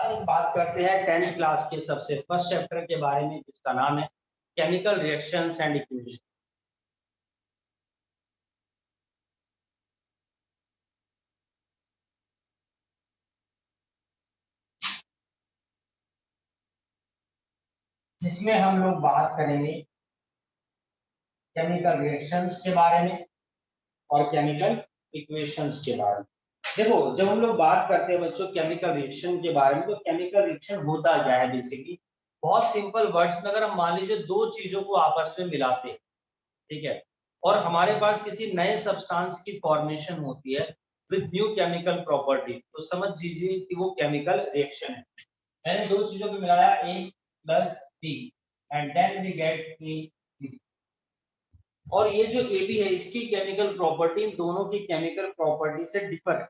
आज बात करते हैं 10th क्लास के सबसे फर्स्ट चैप्टर के बारे में, जिसका नाम है केमिकल रिएक्शंस एंड इक्वेशन। जिसमें हम लोग बात करेंगे केमिकल रिएक्शंस के बारे में और केमिकल इक्वेशंस के बारे में। देखो, जब हम लोग बात करते हैं बच्चों केमिकल रिएक्शन के बारे में, तो केमिकल रिएक्शन होता क्या है बेसिकली, बहुत सिंपल वर्ड्स में अगर हम मान लीजिए दो चीजों को आपस में मिलाते हैं, ठीक है, और हमारे पास किसी नए सब्सटेंस की फॉर्मेशन होती है विद न्यू केमिकल प्रॉपर्टी, तो समझ लीजिए कि वो केमिकल रिएक्शन है। मैंने दो चीजों को मिलाया A plus B and then we get A। और ये जो AB है इसकी केमिकल प्रॉपर्टी दोनों की केमिकल प्रॉपर्टी से डिफर है,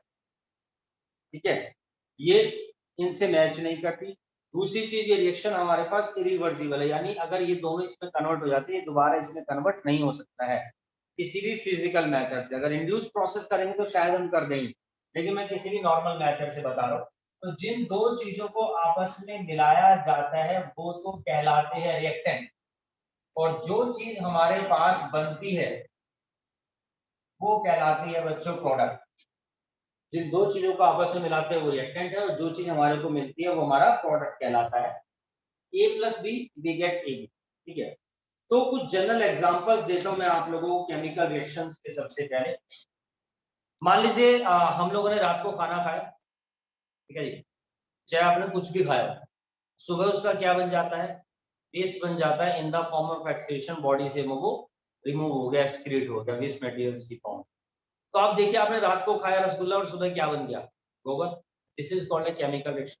ठीक है, ये इनसे मैच नहीं करती। दूसरी चीज, ये रिएक्शन हमारे पास इरिवर्सिबल है, यानी अगर ये दोनों इसमें कन्वर्ट हो जाते हैं दोबारा इसमें कन्वर्ट नहीं हो सकता है किसी भी फिजिकल मेथड से। अगर इंड्यूस प्रोसेस करेंगे तो शायद हम कर देंगे, लेकिन मैं किसी भी नॉर्मल मेथड से बता रहा हूँ। तो जिन दो चीजों को आपस में मिलाया जाता है वो तो कहलाते हैं रिएक्टेंट, और जो चीज हमारे पास बनती है वो कहलाती है बच्चों प्रोडक्ट। जिन दो चीजों को आपस में मिलाते हैं वो रिएक्टेंट है, और जो चीज हमारे को मिलती है वो हमारा प्रोडक्ट कहलाता है। A plus B we get AB, ठीक है। तो कुछ जनरल एग्जांपल्स देता हूं मैं आप लोगों को केमिकल रिएक्शंस के। सबसे पहले मान लीजिए हम लोगों ने रात को खाना खाया, ठीक है जी, चाहे आपने कुछ भी खाया, सुबह उसका क्या बन जाता है, वेस्ट बन जाता है in the form of excretion, body से वो रिमूव हो गया, एक्सक्रीट हो गया वेस्ट मटेरियल्स की फॉर्म। तो आप देखिए, आपने रात को खाया रसगुल्ला और सुबह क्या बन गया, गोबर, this is called a chemical reaction.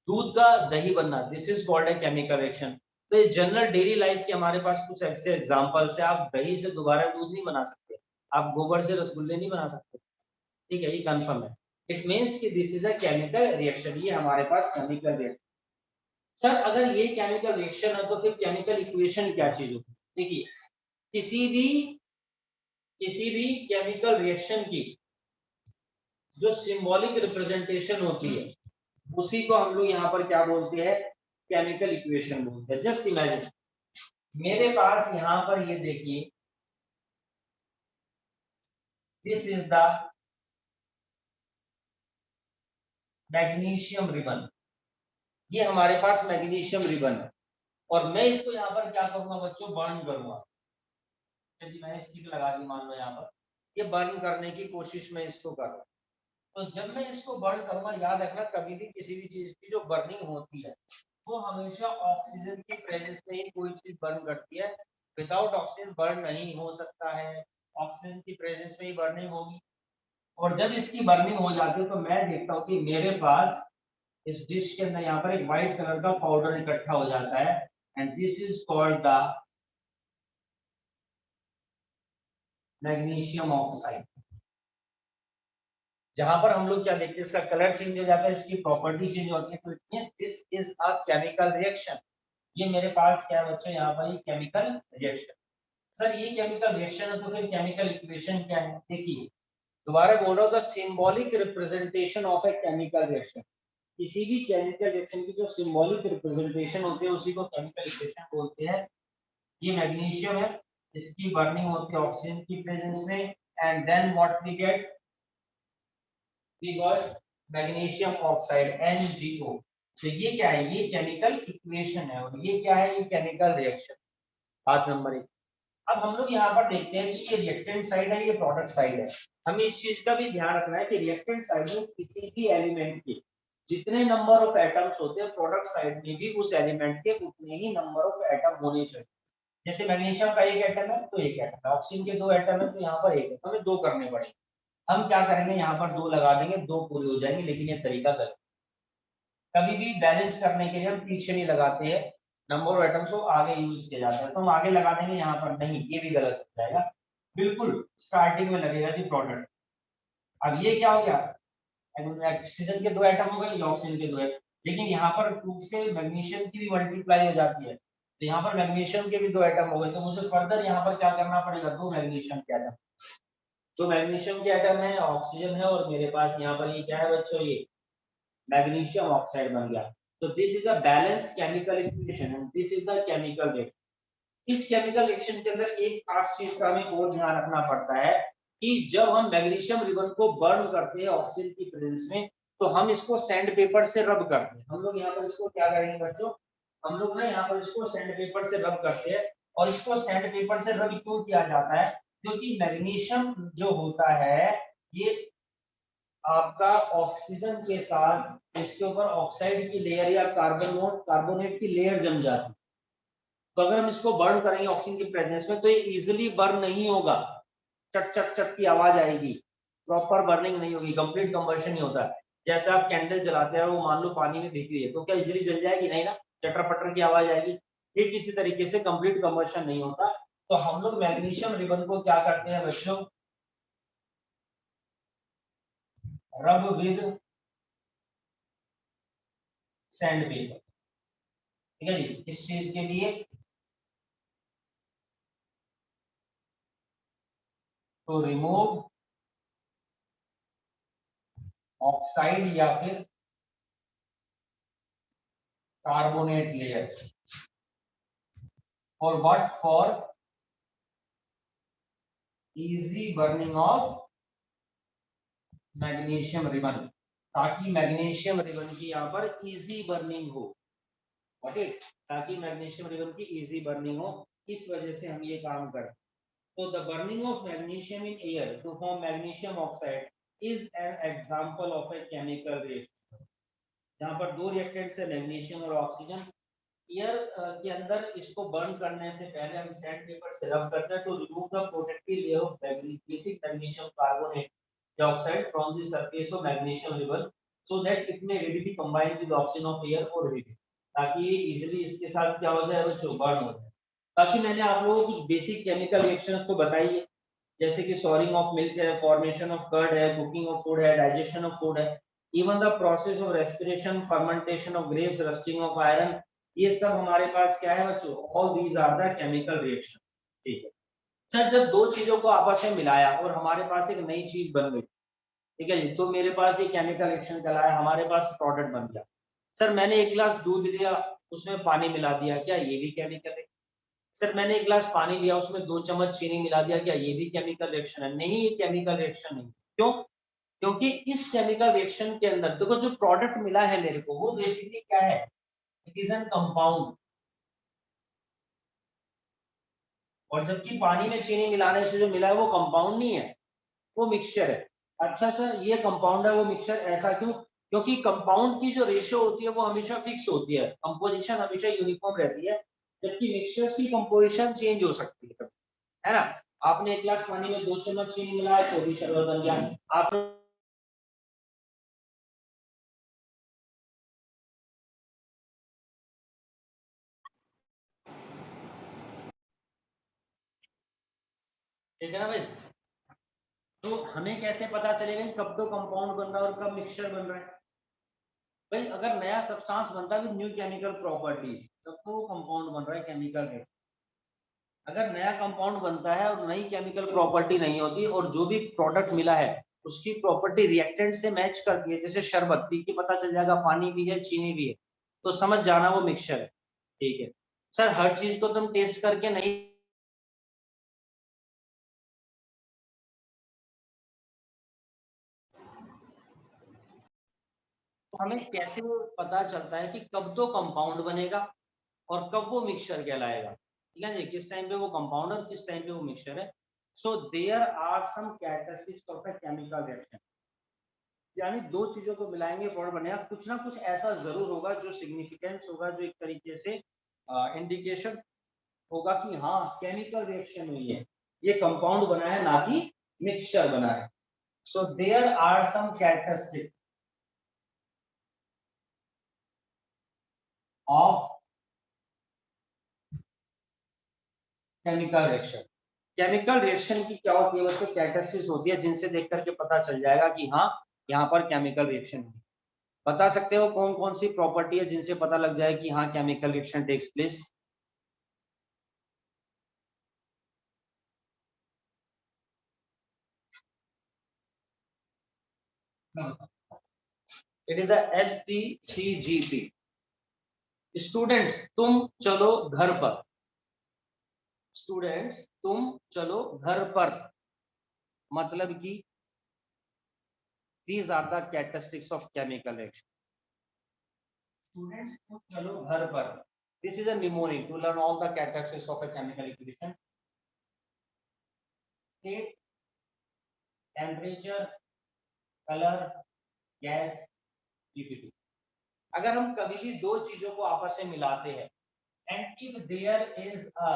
दूध का दही बनना, this is called a chemical reaction. तो ये जनरल डेली लाइफ के हमारे पास कुछ ऐसे एग्जांपल्स है। आप दही से दोबारा दूध नहीं बना सकते, आप गोबर से रसगुल्ले नहीं बना सकते, ठीक है, ये कंफर्म है। इट मींस कि this is a chemical reaction, ये हमारे पास केमिकल रिएक्शन। सर अगर ये केमिकल रिएक्शन है तो फिर केमिकल इक्वेशन क्या चीज होती है? देखिए, किसी भी केमिकल रिएक्शन की जो सिंबॉलिक रिप्रेजेंटेशन होती है उसी को हम लोग यहाँ पर क्या बोलते हैं, केमिकल इक्वेशन बोलते हैं। जस्ट इमेजिन, मेरे पास यहाँ पर ये देखिए, this is the magnesium ribbon, ये हमारे पास मैग्नीशियम रिबन है, और मैं इसको यहाँ पर क्या करूंगा बच्चों, बर्न करूंगा। यदि मैंने स्टिक लगा दी मान लो यहाँ पर, ये बर्न करने की कोशिश मैं इसको कर रहा हूँ। तो जब मैं इसको बर्न करूंगा, याद रखना कभी भी किसी भी चीज की जो बर्निंग होती है वो हमेशा ऑक्सीजन की प्रेजेंस में ही कोई चीज बर्न करती है। विदाउट ऑक्सीजन बर्न नहीं हो सकता है, ऑक्सीजन की प्रेजेंस में ही बर्निंग होगी। और जब इसकी बर्निंग हो जाती है तो मैं देखता हूँ कि मेरे पास इस डिश के अंदर यहाँ पर एक व्हाइट कलर का पाउडर इकट्ठा हो जाता है, and this is called the magnesium oxide. जहां पर हम लोग क्या देखते हैं, इसका कलर चेंज हो जाता है, इसकी प्रॉपर्टी चेंज होती है, तो it means this is a chemical reaction. ये मेरे पास क्या है बच्चों, यहाँ पर ये केमिकल रिएक्शन। सर ये केमिकल रिएक्शन है तो फिर केमिकल इक्वेशन क्या है? देखिए, दोबारा बोल रहा हूँ, the symbolic representation of a chemical reaction, किसी भी केमिकल रिएक्शन की जो सिंबॉलिक रिप्रेजेंटेशन होती है उसी को केमिकल इक्वेशन बोलते हैं। ये मैग्नीशियम है, इसकी बर्निंग होती है ऑक्सीजन की प्रेजेंस में, and then what we get, we got magnesium oxide NgO। तो ये क्या है, ये केमिकल इक्वेशन है, और ये क्या है, ये केमिकल रिएक्शन। बात नंबर 1। अब हम लोग यहाँ पर देखते हैं कि ये रिएक्टेंट साइड है, ये प्रोडक्ट साइड है। हमें इस चीज का भी ध्यान रखना है कि रिएक्टेंट साइड में किसी भी एलिमेंट के जितने नंबर ऑफ एटम्स होते हैं, प्रोडक्ट साइड में भी उस एलिमेंट के उतने ही नंबर ऑफ एटम होने चाहिए। जैसे मैग्नीशियम का एक एटम है तो एक एटम है, ऑक्सीजन के 2 एटम है तो यहाँ पर एक है, हमें 2 करने पड़ेंगे। हम क्या करेंगे, यहाँ पर 2 लगा देंगे, 2 पूरे हो जाएंगे, लेकिन ये तरीका गलत। कभी भी बैलेंस करने के लिए हम पीछे नहीं लगाते हैं, नंबर ऑफ एटम्स को आगे यूज किया जाता है, तो हम आगे लगा देंगे, यहाँ पर नहीं, ये भी गलत हो जाएगा। बिल्कुल स्टार्टिंग में लगेगा जी प्रोडक्ट। अब ये क्या हो गया, ऑक्सीजन के 2 एटम हो गए, ऑक्सीजन के 2 एटम, लेकिन यहाँ पर 2 से मैग्नीशियम की भी मल्टीप्लाई हो जाती है, तो यहाँ पर मैग्नीशियम के भी 2 एटम हो गए, तो मुझे फर्दर यहाँ पर क्या करना पड़ेगा, 2 मैग्नीशियम के एटम। तो मैग्नीशियम के एटम है, ऑक्सीजन है, और मेरे पास यहाँ पर ये क्या है बच्चों, ये मैग्नीशियम ऑक्साइड बन गया। तो this is a balance chemical equation and this is the chemical reaction. इस केमिकल रिएक्शन के अंदर एक खास चीज का हमें और ध्यान रखना पड़ता है कि जब हम मैग्नीशियम रिबन को बर्न करते हैं ऑक्सीजन की प्रेजेंस में, तो हम इसको सैंड पेपर से रब करते हैं। हम लोग यहाँ पर इसको क्या करेंगे बच्चों, हम लोग ना यहाँ पर इसको सैंड पेपर से रब करते हैं। और इसको सैंड पेपर से रब क्यों किया जाता है, क्योंकि मैग्नीशियम जो होता है ये आपका ऑक्सीजन के साथ इसके ऊपर ऑक्साइड की लेयर या कार्बोनेट की लेयर जम जाती है। तो अगर हम इसको बर्न करेंगे ऑक्सीजन की प्रेजेंस में तो ये इजीली बर्न नहीं होगा, चट चट चट की आवाज आएगी, प्रॉपर बर्निंग नहीं होगी, कंप्लीट कंबशन नहीं होता। जैसे आप कैंडल जलाते हैं, वो मान लो पानी में भीगी है, तो क्या इजीली जल जाएगी? नहीं ना, चटर पटर की आवाज आएगी। ठीक इसी तरीके से कंप्लीट कंबशन नहीं होता। तो हम लोग मैग्नीशियम रिबन को क्या करते हैं बच्चों, रब विद सैंड पेपर। ठीक है जी, इस चीज के लिए तो रिमूव ऑक्साइड या फिर carbonate layer for what, for easy burning of magnesium ribbon, ताकि मैग्नीशियम रिबन की यहाँ पर इजी बर्निंग हो। ओके, ताकि मैग्नीशियम रिबन की इजी बर्निंग हो, इस वजह से हम ये काम करते हैं। तो the burning of magnesium in air to form magnesium oxide is an example of a chemical reaction. जहाँ पर दो रिएक्टेंट्स है, मैग्नीशियम और ऑक्सीजन। एयर के अंदर इसको बर्न करने से पहले हम सैंड पेपर से रब करते हैं to remove the protective layer of basic magnesium carbonate dioxide from the surface of magnesium river so that it may readily combine with the oxygen of air or heat, ताकि ये easily इसके साथ क्या हो जाए बच्चों, बर्न हो जाए। ताकि मैंने आप लोगों को कुछ बेसिक केमिकल रिएक्शंस तो बताई है, जैसे कि सॉरिंग ऑफ मिल्क है, फॉर्मेशन ऑफ कर्ड है, कुकिंग ऑफ फूड है, डाइजेशन ऑफ फूड है, even the process of respiration, fermentation of grapes, rusting of iron, ये सब हमारे पास क्या है बच्चों, all these are the chemical reaction. ठीक है सर, जब दो चीजों को आपस में मिलाया और हमारे पास एक नई चीज बन गई, ठीक है जी, तो मेरे पास ये केमिकल रिएक्शन चलाया, हमारे पास प्रोडक्ट बन गया। सर मैंने एक गिलास दूध लिया, उसमें पानी मिला दिया, क्या ये भी केमिकल है? सर मैंने एक गिलास पानी लिया, उसमें 2 चम्मच चीनी मिला दिया, क्या ये भी केमिकल रिएक्शन है? नहीं, ये केमिकल रिएक्शन नहीं। क्यों? क्योंकि इस केमिकल रिएक्शन के अंदर देखो जो प्रोडक्ट मिला है मेरे को, वो बेसिकली क्या है, इट इज एन कंपाउंड। और जबकि पानी में चीनी मिलाने से जो मिला है वो कंपाउंड नहीं है, वो मिक्सचर है। अच्छा सर, ये कंपाउंड है वो मिक्सचर, ऐसा क्यों? क्योंकि कंपाउंड की जो रेशियो होती है वो हमेशा फिक्स होती है, कंपोजिशन हमेशा यूनिफॉर्म रहती है, जबकि मिक्सचर्स की कंपोजिशन चेंज हो सकती है ना? आपने एक गिलास पानी में 2 चम्मच चीनी मिलाया तो भी शरबत बन गया। आप ठीक है ना भाई? तो हमें कैसे पता चलेगा कि कब तो कंपाउंड बन रहा है और कब मिक्सचर बन रहा है? भाई अगर नया सब्सटेंस बनता है विद न्यू केमिकल प्रॉपर्टीज, तब तो वो कंपाउंड बन रहा है, केमिकल है। अगर नया कंपाउंड बनता है और नई केमिकल प्रॉपर्टी नहीं होती और जो भी प्रोडक्ट मिला है उसकी प्रॉपर्टी रिएक्टेंट से मैच करती है, जैसे शरबत पी के पता चल जाएगा पानी भी है चीनी भी है, तो समझ जाना वो मिक्सचर है। ठीक है सर, हर चीज को तुम टेस्ट करके नहीं, तो हमें कैसे पता चलता है कि कब तो कंपाउंड बनेगा और कब वो मिक्सचर कहलाएगा? ठीक है जी, किस टाइम पे वो कंपाउंड और किस टाइम पे वो मिक्सचर है। So there are some characteristics of a chemical reaction, यानी दो चीजों को मिलाएंगे प्रोडक्ट बनेगा, कुछ ना कुछ ऐसा जरूर होगा जो सिग्निफिकेंस होगा, जो एक तरीके से इंडिकेशन होगा कि हाँ केमिकल रिएक्शन हुई है, ये कंपाउंड बना है ना कि मिक्सचर बना है। So there are some characteristics of chemical reaction. Chemical reaction की क्या होती है बच्चों, कैरेक्टरिस्टिक्स होती है जिनसे देख करके पता चल जाएगा कि हाँ यहाँ पर केमिकल रिएक्शन है। बता सकते हो कौन कौन सी प्रॉपर्टी है जिनसे पता लग जाए कि हाँ chemical reaction takes place? It is the STCGP। Students तुम चलो घर पर, स्टूडेंट्स तुम चलो घर पर, मतलब कि these are the characteristics of chemical reaction। Students तुम चलो घर पर, this is a mnemonic to learn all the characteristics of a chemical equation। state, temperature, color, gas, GPP। अगर हम कभी भी दो चीजों को आपस में मिलाते हैं and if there is a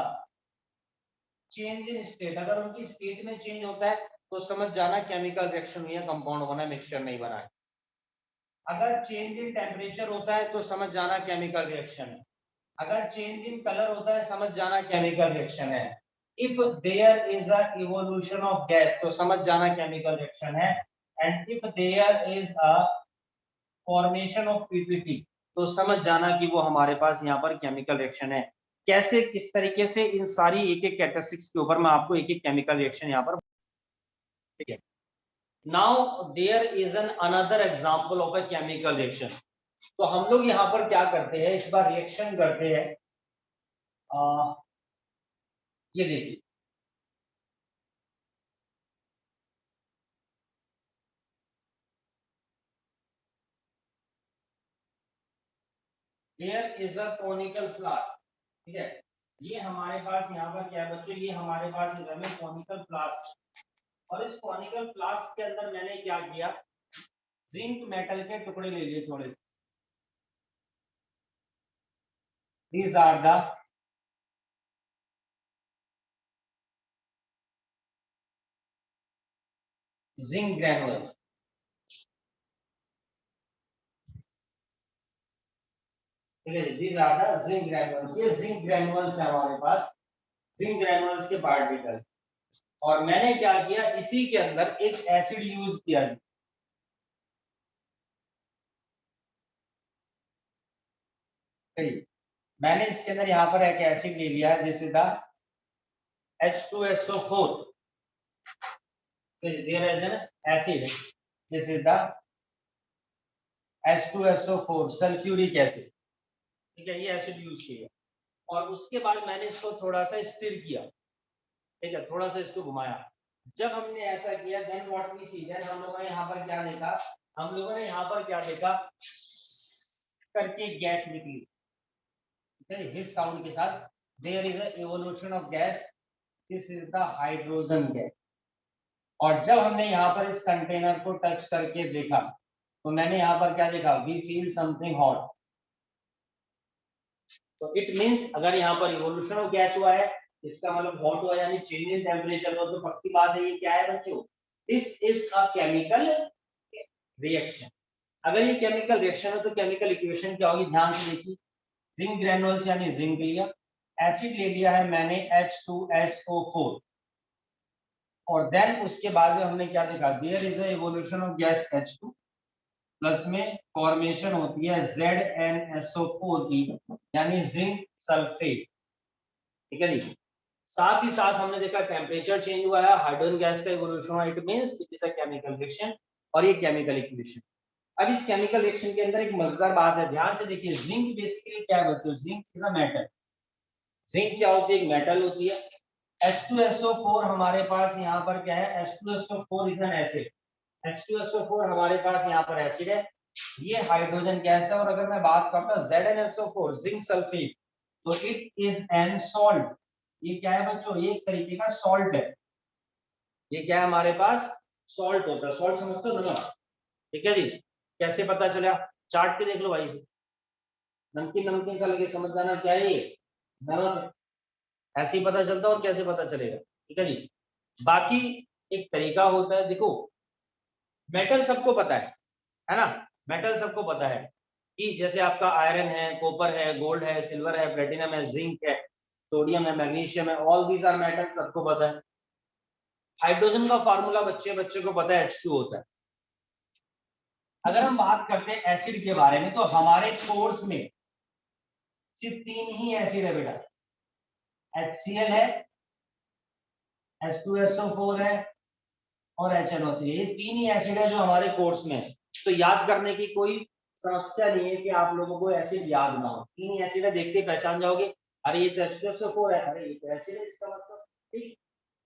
change in state, अगर उनकी स्टेट में चेंज होता है तो समझ जाना केमिकल रिएक्शन हुई है, कंपाउंड बना, मिक्सचर नहीं बना है। अगर चेंज इन टेम्परेचर होता है तो समझ जाना केमिकल रिएक्शन है। अगर चेंज इन कलर होता है समझ जाना केमिकल रिएक्शन है। If there is a evolution of gas तो समझ जाना केमिकल रिएक्शन है। And if there is a formation of PPT तो समझ जाना कि वो हमारे पास यहाँ पर केमिकल रिएक्शन है। कैसे, किस तरीके से, इन सारी एक एक कैरेक्टरिस्टिक्स के ऊपर मैं आपको एक एक केमिकल रिएक्शन यहाँ पर, ठीक है। Now there is an another example of a chemical reaction. तो हम लोग यहाँ पर क्या करते हैं, इस बार रिएक्शन करते हैं, ये देखिए, there is a conical flask, ठीक है। ये हमारे पास यहाँ पर क्या है बच्चों, ये हमारे पास इधर में कोनिकल फ्लास्क, और इस कोनिकल फ्लास्क के अंदर मैंने क्या किया, जिंक मेटल के टुकड़े ले लिए थोड़े से। These are the zinc granules, ठीक है। These are the zinc granules, ये zinc granules है हमारे पास, zinc granules के पार्टिकल। और मैंने क्या किया, इसी के अंदर एक एसिड यूज किया, मैंने इसके अंदर यहाँ पर एक एसिड ले लिया है, this is the H2SO4, there is an acid, this is the H2SO4 sulphuric acid, ठीक है। ये एसिड यूज किया और उसके बाद मैंने इसको थोड़ा सा स्टिर किया, ठीक है, थोड़ा सा इसको घुमाया। जब हमने ऐसा किया then what we see, then हम लोगों ने यहाँ पर क्या देखा, हम लोगों ने यहाँ पर क्या देखा, करके गैस निकली, हिस साउंड के साथ, there is a evolution of gas, this is the hydrogen gas. और जब हमने यहाँ पर इस कंटेनर को टच करके देखा तो मैंने यहाँ पर क्या देखा, वी फील समथिंग हॉट। तो इट मींस अगर यहाँ पर इवोल्यूशन ऑफ गैस हुआ है इसका मतलब हॉट हुआ, यानी चेंज इन टेम्परेचर हुआ, तो पक्की बात है ये क्या है बच्चों, this is a chemical reaction. अगर ये केमिकल रिएक्शन है तो केमिकल इक्वेशन क्या होगी, ध्यान से देखिए, जिंक ग्रेनुल्स यानी जिंक लिया, एसिड ले लिया है मैंने H2SO4, और देन उसके बाद में हमने क्या देखा, there is a evolution of gas H2, plus में फॉर्मेशन होती है ZnSO4 की, यानी जिंक सल्फेट, ठीक है जी। साथ ही साथ हमने देखा टेम्परेचर चेंज हुआ है, हाइड्रोजन गैस का इवोल्यूशन हुआ, it means it is a chemical reaction, और ये केमिकल इक्वेशन। अब इस केमिकल रिएक्शन के अंदर एक मजेदार बात है, ध्यान से देखिए, जिंक बेसिकली क्या है बच्चों, zinc is a metal, zinc क्या होती है, एक मेटल होती है। H2SO4 हमारे पास यहाँ पर क्या है, H2SO4 is an acid, H2SO4 हमारे पास यहाँ पर एसिड है, ये हाइड्रोजन गैस है। और अगर मैं बात करता हूँ ZnSO4 जिंक सल्फेट, तो इट इज एन सॉल्ट, ये क्या है बच्चों, ये एक तरीके का सॉल्ट है, ये क्या है हमारे पास, सॉल्ट होता है, सॉल्ट समझते हो नमक, ठीक है जी। कैसे पता चला, चार्ट के देख लो भाई, नमकीन नमकीन सा लगे समझ जाना क्या है ये, नमक, ऐसे ही पता चलता है। और कैसे पता चलेगा, ठीक है जी। बाकी एक तरीका होता है, देखो मेटल सबको पता है ना, मेटल सबको पता है कि जैसे आपका आयरन है, कॉपर है, गोल्ड है, सिल्वर है, प्लेटिनम है, जिंक है, सोडियम है, मैग्नीशियम है, ऑल दीज आर मेटल, सबको पता है। हाइड्रोजन का फार्मूला बच्चे बच्चे को पता है, H2 होता है। अगर हम बात करते हैं एसिड के बारे में, तो हमारे कोर्स में सिर्फ 3 ही एसिड है बेटा, HCl है, H2SO4 है और HNO3, ये 3 ही एसिड है जो हमारे कोर्स में है। तो याद करने की कोई समस्या नहीं है कि आप लोगों को एसिड याद ना हो। 3 एसिड है, देखते पहचान जाओगे, अरे ये तो H2SO4 है, अरे ये तो एसिड है, इसका मतलब ठीक।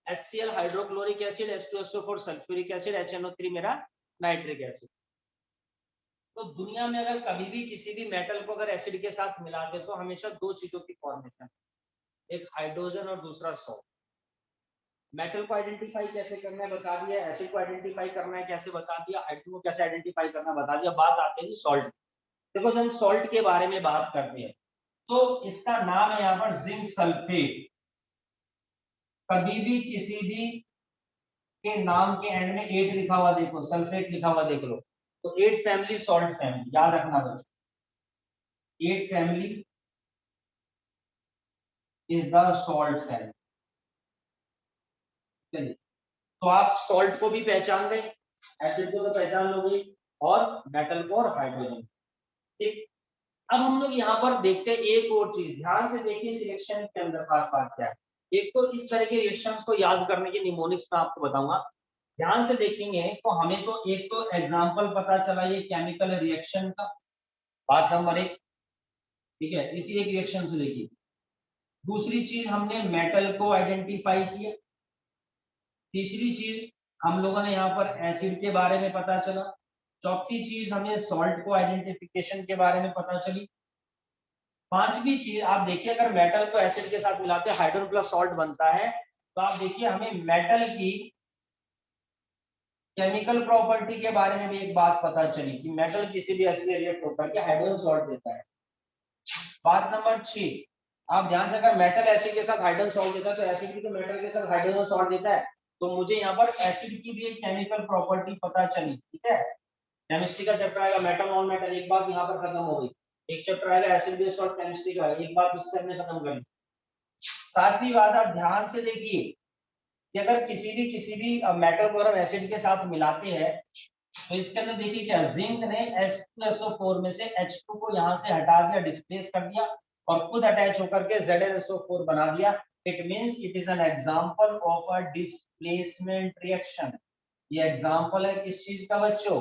HCl hydrochloric acid, H2SO4 sulphuric acid, HNO3 मेरा नाइट्रिक एसिड। तो दुनिया में अगर कभी भी किसी भी मेटल को अगर एसिड के साथ मिला दे तो हमेशा दो चीजों की फॉर्मेशन, एक हाइड्रोजन और दूसरा सॉल्ट। मेटल को आइडेंटिफाई कैसे करना है बता दिया, एसिड को आइडेंटिफाई करना है कैसे बता दिया, हाइड्रोजन को कैसे आइडेंटिफाई करना बता दिया। बात आते हैं सॉल्ट। देखो जब हम सॉल्ट के बारे में बात करते हैं तो इसका नाम है यहाँ पर जिंक सल्फेट। कभी भी किसी भी के नाम के एंड में 8 लिखा हुआ देखो, सल्फेट लिखा हुआ देख लो, तो 8 फैमिली सॉल्ट फैमिली, याद रखना बच्चों, 8 family is the salt family. चलिए, तो आप सॉल्ट को भी पहचान गए, एसिड को तो पहचान लोगे, और मेटल को और हाइड्रोजन। ठीक, अब हम लोग यहाँ पर देखते हैं एक और चीज, ध्यान से देखिए सिलेक्शन के अंदर खास बात क्या है। एक तो इस तरह के रिएक्शंस को याद करने के निमोनिक्स मैं आपको बताऊंगा, ध्यान से देखेंगे तो हमें तो एक तो एग्जांपल पता चला ये केमिकल रिएक्शन का, बात नंबर 1, ठीक है, इसी एक रिएक्शन से देखिए। दूसरी चीज हमने मेटल को आइडेंटिफाई किया। तीसरी चीज हम लोगों ने यहाँ पर एसिड के बारे में पता चला। चौथी चीज हमें सॉल्ट को आइडेंटिफिकेशन के बारे में पता चली। पांचवी चीज आप देखिए, अगर मेटल को एसिड के साथ मिलाते हैं हाइड्रोजन प्लस सॉल्ट बनता है, तो आप देखिए हमें मेटल की केमिकल प्रॉपर्टी के बारे में भी एक बात पता चली कि मेटल किसी भी एसिड रिएक्ट होकर के हाइड्रोजन सॉल्ट देता है। बात नंबर 6, आप ध्यान से, अगर मेटल एसिड के साथ हाइड्रोजन सॉल्ट देता है तो एसिड भी तो मेटल के साथ हाइड्रोजन सॉल्ट देता है, तो मुझे यहाँ पर एसिड की भी एक केमिकल प्रॉपर्टी पता चली। ठीक है, केमिस्ट्री का चैप्टर आएगा मेटल नॉन मेटल, एक बात यहाँ पर खत्म हो गई। एक चैप्टर आएगा एसिड बेस और केमिस्ट्री का, एक बात इससे हमने खत्म कर ली। सातवीं बात आप ध्यान से देखिए कि अगर किसी भी मेटल को हम एसिड के साथ मिलाते हैं तो इसके अंदर देखिए क्या, जिंक ने H2SO4 में से H2 को यहाँ से हटा दिया, डिस्प्लेस कर दिया और खुद अटैच होकर के ZnSO4 बना दिया। It means it is an example of a displacement reaction. ये एग्जांपल है किस चीज का बच्चों,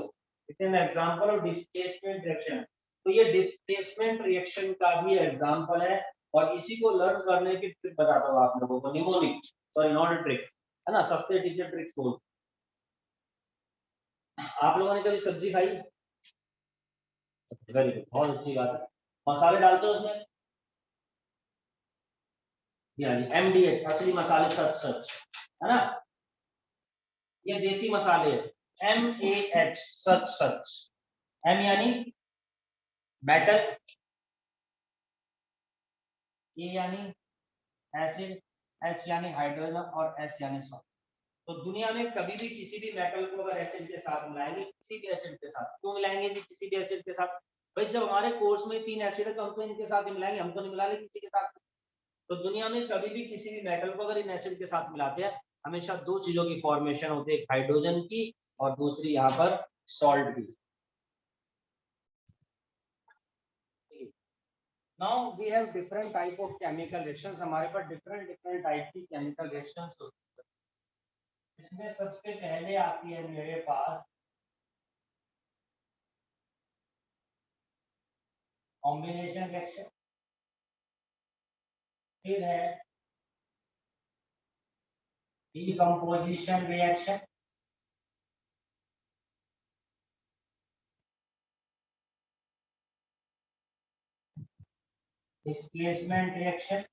it is an example of displacement reaction. तो ये डिस्प्लेसमेंट रिएक्शन का भी एग्जांपल है, और इसी को लर्न करने की ट्रिक बताता हूँ आप लोगों को, निमोनिक, सॉरी नॉट ट्रिक, है ना, सस्ते टीचर ट्रिक्स बोल। आप लोगों ने कभी सब्जी खाई? वेरी गुड, बहुत अच्छी बात है। मसाले डालते हो उसमें? जी हाँ जी, MDH असली मसाले, सच सच, है ना, ये देसी मसाले है, MAH सच सच। M यानी मेटल, E यानी एसिड, H यानी हाइड्रोजन और S यानी सॉल्ट। तो दुनिया में कभी भी किसी भी मेटल को अगर एसिड के साथ मिलाएंगे, किसी भी एसिड के साथ, क्यों मिलाएंगे जी किसी भी एसिड के साथ? भाई जब हमारे कोर्स में 3 एसिड है तो हम तो इनके साथ ही मिलाएंगे, हम तो नहीं मिला ले किसी के साथ। तो दुनिया में कभी भी किसी भी मेटल को अगर इन एसिड के साथ मिलाते हैं, हमेशा दो चीजों की फॉर्मेशन होती है, एक हाइड्रोजन की और दूसरी यहाँ पर सॉल्ट की। Now we have different type of chemical reactions, हमारे पास डिफरेंट डिफरेंट टाइप की केमिकल रिएक्शंस होती है। इसमें सबसे पहले आती है मेरे पास कॉम्बिनेशन रिएक्शन, फिर है decomposition reaction, displacement reaction,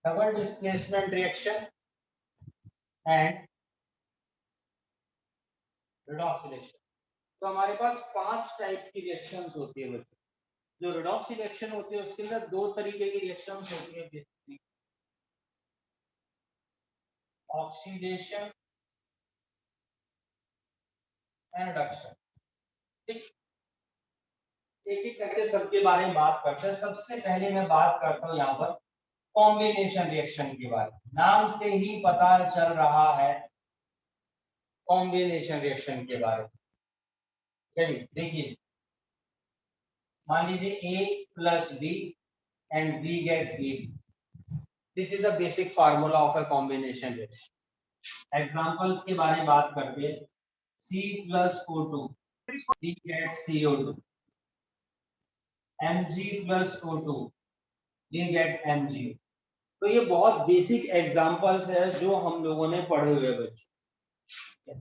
double displacement reaction and redox reaction. तो हमारे पास 5 टाइप की रिएक्शंस होती है बच्चों। जो रेडॉक्स रिएक्शन होती है उसके अंदर 2 तरीके की रिएक्शंस होती है बेसिकली, ऑक्सीडेशन एंड रिडक्शन। ठीक, एक एक करके सबके बारे में बात करते हैं। सबसे पहले मैं बात करता हूँ यहाँ पर कॉम्बिनेशन रिएक्शन के बारे में। नाम से ही पता चल रहा है कॉम्बिनेशन रिएक्शन के बारे में। चलिए देखिए, मान लीजिए A + B and B get A, this is the basic formula of a combination reaction. Examples के बारे में बात करते हैं। C+O2 we get CO2, Mg+O2 we get Mg। तो ये बहुत बेसिक एग्जांपल्स है जो हम लोगों ने पढ़े हुए बच्चों।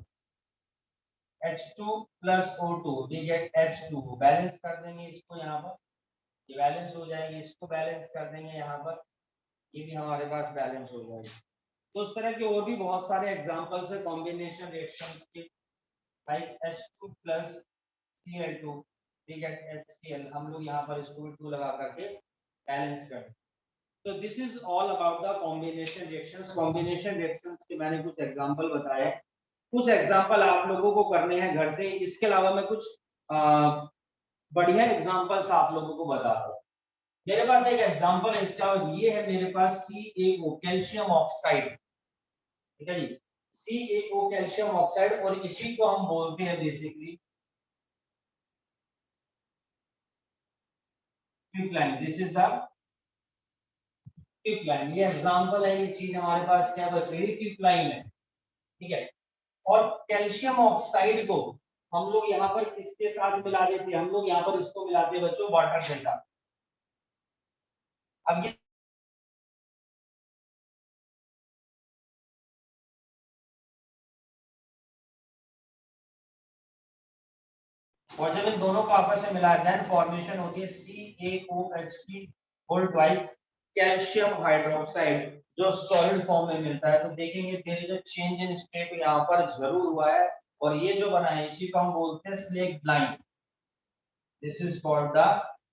H2+O2 we get H2, balance कर देंगे इसको यहाँ पर, ये बैलेंस हो जाएगी, इसको बैलेंस कर देंगे यहाँ पर, ये भी हमारे पास बैलेंस हो जाएगी। तो उस तरह के और भी बहुत सारे एग्जांपल्स है कॉम्बिनेशन रिएक्शंस के, like H2+Cl2 we get HCl, हम लोग यहाँ पर इसको 2 लगा करके बैलेंस कर। तो this is all about the combination reactions. Combination reactions के मैंने कुछ एग्जांपल बताए, कुछ एग्जांपल आप लोगों को करने हैं घर से। इसके अलावा मैं कुछ बढ़िया एग्जांपल्स आप लोगों को बता रहा हूँ। मेरे पास एक एग्जांपल है इसका, ये है मेरे पास CaO कैल्शियम ऑक्साइड, ठीक है जी, CaO कैल्शियम ऑक्साइड, और इसी को हम बोलते हैं बेसिकली क्विकलाइन। दिस इज द क्विकलाइन, ये एग्जांपल है, ये चीज हमारे पास क्या बच रही है, क्विकलाइन है, ठीक है। और कैल्शियम ऑक्साइड को हम लोग यहाँ पर किसके साथ मिला देते हैं, हम लोग यहाँ पर इसको मिलाते हैं बच्चों वाटर के साथ। अब ये और जब इन दोनों को आपस में मिलाते हैं फॉर्मेशन होती है CaOH whole twice calcium hydroxide, जो सॉलिड फॉर्म में मिलता है। तो देखेंगे there is a change in state यहाँ पर जरूर हुआ है, और ये जो बना है इसी को हम बोलते हैं slaked lime. This is called the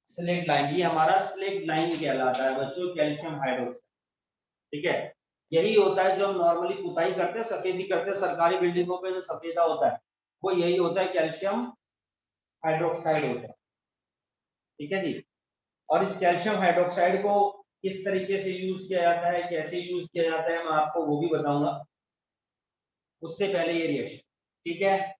slaked lime, ये हमारा स्लेक्ट लाइन कहलाता है बच्चों, कैल्शियम हाइड्रोक्साइड, ठीक है। यही होता है जो हम नॉर्मली पुताई करते हैं, सफेदी करते हैं, सरकारी बिल्डिंगों पे जो सफेदा होता है वो यही होता है, कैल्शियम हाइड्रोक्साइड होता है, ठीक है जी। और इस कैल्शियम हाइड्रोक्साइड को किस तरीके से यूज किया जाता है, कैसे यूज किया जाता है, मैं आपको वो भी बताऊंगा, उससे पहले ये रिएक्शन, ठीक है।